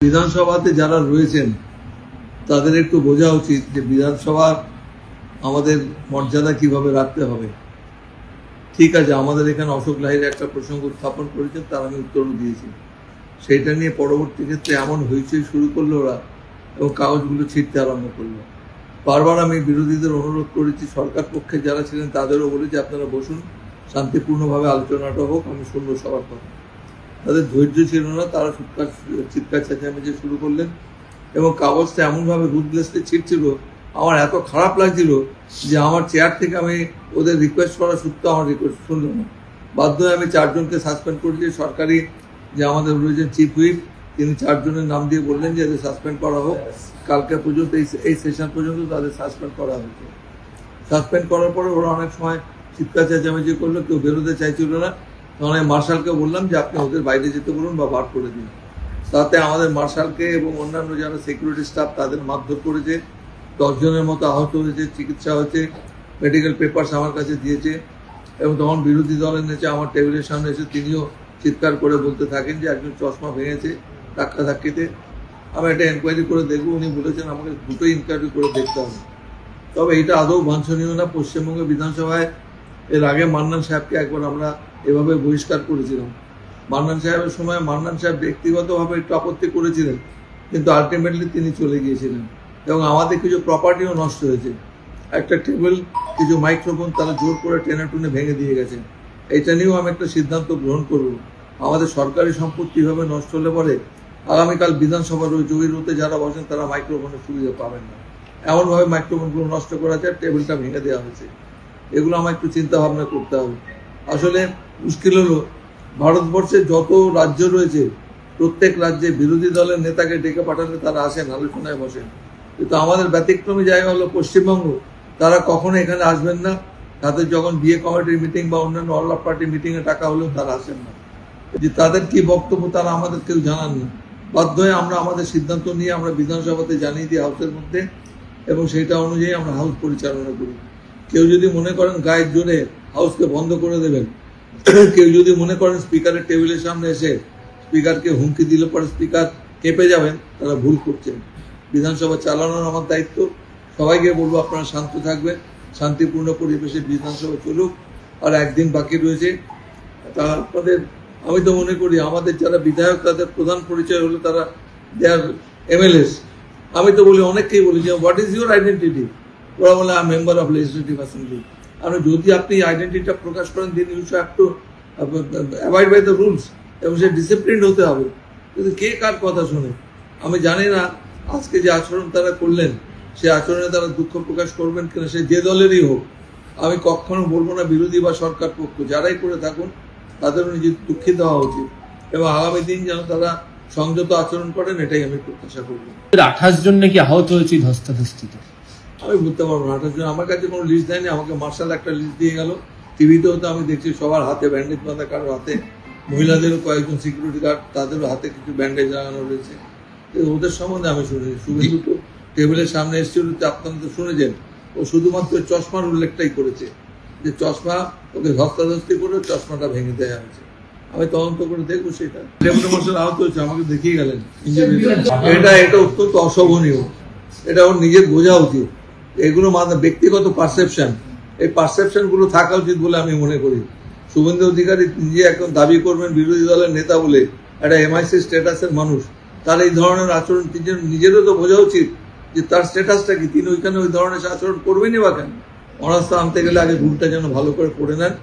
বিধানসভাতে যারা রয়েছেন তাদের একটু বোঝা উচিত যে বিধানসভা আমাদের মর্যাদা কিভাবে রাখতে হবে। ঠিক আছে, আমাদের এখানে অশোক লাহিড়ী একটা প্রসঙ্গ উত্থাপন করেছেন, তার আমি উত্তরও দিয়েছি। সেইটা নিয়ে পরবর্তী ক্ষেত্রে এমন হইচই শুরু করলো ওরা এবং কাগজগুলো ছিঁড়তে আরম্ভ করলো। বারবার আমি বিরোধীদের অনুরোধ করেছি, সরকার পক্ষে যারা ছিলেন তাদেরও বলেছি আপনারা বসুন, শান্তিপূর্ণভাবে আলোচনাটা হোক, আমি শুনবো সবার কথা। তাদের ধৈর্য ছিল না, তারা চিৎকার চেঁচামেচি শুরু করলেন এবং কাগজটা এমনভাবে রুদলেসলি ছিঁড়ছিল, আমার এত খারাপ লাগছিল যে আমার চেয়ার থেকে আমি ওদের রিকোয়েস্ট করা সত্ত্বেও আমার রিকোয়েস্ট শুনলো না। বাধ্য হয়ে আমি 4 জনকে সাসপেন্ড করেছি। সরকারি যে আমাদের রয়েছেন চিফ হুইপ, তিনি 4 জনের নাম দিয়ে বললেন যে এদের সাসপেন্ড করা হোক। কালকে পর্যন্ত এই সেশন পর্যন্ত তাদের সাসপেন্ড করা হয়েছে। সাসপেন্ড করার পরে ওরা অনেক সময় চিৎকার চেঁচামেচি করলো, কেউ বেরোতে চাইছিল না। তখন আমি মার্শালকে বললাম যে আপনি ওদের বাইরে যেতে বলুন বা বার করে দিন। তাতে আমাদের মার্শালকে এবং অন্যান্য যারা সিকিউরিটি স্টাফ তাদের মারধর করেছে। 10 জনের মতো আহত হয়েছে, চিকিৎসা হয়েছে, মেডিকেল পেপারস আমার কাছে দিয়েছে। এবং তখন বিরোধী দলের নেতা আমার টেবিলের সামনে এসে তিনিও চিৎকার করে বলতে থাকেন যে একজন চশমা ভেঙেছে ধাক্কাধাক্কিতে। আমি একটা এনকোয়ারি করে দেখবো, উনি বলেছেন আমাকে দুটোই ইনকোয়ারি করে দেখতে হবে। তবে এটা আদৌ বাঞ্ছনীয় না। পশ্চিমবঙ্গ বিধানসভায় এর আগে মান্নান সাহেবকে একবার আমরা এভাবে বহিষ্কার করেছিলাম। মান্নান সাহেবের সময় মান্নান সাহেব ব্যক্তিগতভাবে একটু আপত্তি করেছিলেন, কিন্তু আলটিমেটলি তিনি চলে গিয়েছিলেন এবং আমাদের কিছু প্রপার্টিও নষ্ট হয়েছে। একটা টেবিল, কিছু মাইক্রোফোন তারা জোর করে টেনে টুনে ভেঙে দিয়ে গেছেন। এটা নিয়েও আমি একটা সিদ্ধান্ত গ্রহণ করব। আমাদের সরকারি সম্পত্তি এভাবে নষ্ট হলে পরে আগামীকাল বিধানসভার ওই জহিরুতে যারা বসেন তারা মাইক্রোফোনের সুবিধা পাবেন না। এমনভাবে মাইক্রোফোনগুলো নষ্ট করা যায়, টেবিলটা ভেঙে দেওয়া হয়েছে। এগুলো আমার একটু চিন্তা ভাবনা করতে হবে। আসলে মুশকিল হলো, ভারতবর্ষে যত রাজ্য রয়েছে প্রত্যেক রাজ্যে বিরোধী দলের নেতাকে ডেকে পাঠালে তারা আসেন, আলোচনায় বসেন। কিন্তু আমাদের ব্যতিক্রমী জায়গা হলো পশ্চিমবঙ্গ। তারা কখনো এখানে আসবেন না। তাদের যখন বিয়ে কমিটির মিটিং বা অন্যান্য অল অফ পার্টি মিটিংয়ে টাকা হলেও তারা আসেন না। যে তাদের কি বক্তব্য তারা আমাদের কেউ জানান না। বাধ্য হয়ে আমরা আমাদের সিদ্ধান্ত নিয়ে আমরা বিধানসভাতে জানিয়ে দিই হাউসের মধ্যে, এবং সেইটা অনুযায়ী আমরা হাউস পরিচালনা করি। কেউ যদি মনে করেন গায়ের জোরে হাউসকে বন্ধ করে দেবেন, কেউ যদি মনে করেন স্পিকারের টেবিলের সামনে এসে স্পিকারকে হুমকি দিলে পরে স্পিকার কেঁপে যাবেন, তারা ভুল করছেন। বিধানসভা চালানোর আমার দায়িত্ব। সবাইকে বলবো আপনারা শান্ত থাকবেন, শান্তিপূর্ণ পরিবেশে বিধানসভা চলুক। আর একদিন বাকি রয়েছে। তা আপনাদের, আমি তো মনে করি আমাদের যারা বিধায়ক তাদের প্রধান পরিচয় হলো তারা দেয়ার এমএলএস। আমি তো বলি, অনেককেই বলি যে হোয়াট ইজ ইউর আইডেন্টিটি? ওরা বলে I am member of legislative assembly. আর যদি আপনি আইডেন্টিটিটা প্রকাশ করেন, দিন you have to avoid by the rules, এবং সে ডিসিপ্লিন হতে হবে। কিন্তু কে কার কথা শোনে? আমি জানি না আজকে যে আচরণ তারা করলেন, সে আচরণে তারা দুঃখ প্রকাশ করবেন কিনা, সে যে দলেরই হোক। আমি কখনো বলবো না বিরোধী বা সরকার পক্ষ, যারাই করে থাকুন তাদেরও নিজে দুঃখিত হওয়া উচিত এবং আগামী দিন যেন তারা সংযত আচরণ করেন, এটাই আমি প্রত্যাশা করবো। 28 জন নাকি আহত হয়েছে ধস্তাধস্তিতে। আমি বলতে পারবো না 28 জন। আমার কাছে কোনো লিস্ট দেয়নি, আমাকে মার্শাল একটা লিস্ট দিয়ে গেল। টিভিতেও তো আমি দেখছি সবার হাতে ব্যান্ডেজ বাঁধা, কারোর হাতে, মহিলাদেরও কয়েকজন সিকিউরিটি গার্ড তাদেরও হাতে কিছু ব্যান্ডেজ লাগানো রয়েছে। ওদের সম্বন্ধে আমি শুনেছি। শুভেন্দু তো টেবিলের সামনে এসেছিল, আপনারা তো শুনেছেন, ও শুধুমাত্র চশমার উল্লেখটাই করেছে যে চশমা ওকে ধস্তাধস্তি করে চশমাটা ভেঙে দেওয়া হয়েছে। আমি তদন্ত করে দেখবো সেটা। ডেপুটি মার্শাল আহত হয়েছে, আমাকে দেখিয়ে গেলেন। এটা অত্যন্ত অশোভনীয়। এটা ওর নিজের বোঝা উচিত। এগুলো ব্যক্তিগত পারসেপশন, এই পারসেপশন গুলো থাকা উচিত বলে আমি মনে করি। শুভেন্দু অধিকারী নিজে একদম দাবি করবেন বিরোধী দলের নেতা বলে, একটা এমআইসি স্ট্যাটাসের মানুষ, তার এই ধরনের আচরণ নিজেরও তো বোঝা উচিত যে তার স্ট্যাটাসটা কি, তিনি ওইখানে ওই ধরনের আচরণ করবেনই বা কেন? অনাস্থা আনতে গেলে আগে ভুলটা যেন ভালো করে পড়ে নেন।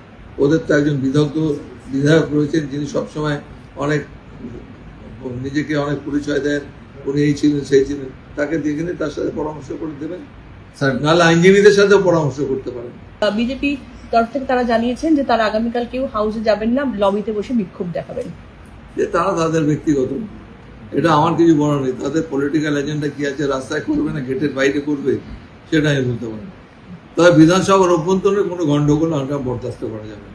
ওদের তো একজন বিদগ্ধ বিধায়ক রয়েছেন, যিনি সবসময় অনেক নিজেকে অনেক পরিচয় দেন, উনি এই ছিলেন সেই ছিলেন, তাকে দেখে নিয়ে তার সাথে পরামর্শ করে দেবেন। নাহলে আইনজীবীদের সাথেও পরামর্শ করতে পারেন। বিজেপি তরফ থেকে তারা জানিয়েছেন যে তারা আগামীকাল কেউ হাউসে যাবেন না, লবিতে বসে বিক্ষোভ দেখাবেন। যে তারা তাদের ব্যক্তিগত, এটা আমার কিছু বলার নেই। তাদের পলিটিক্যাল এজেন্ডা কি আছে, রাস্তায় করবে না গেটের বাইরে করবে, সেটা আমি বলতে পারি। তবে বিধানসভার অভ্যন্তরে কোনো গন্ডগোল আমরা বরদাস্ত করা যাবে না।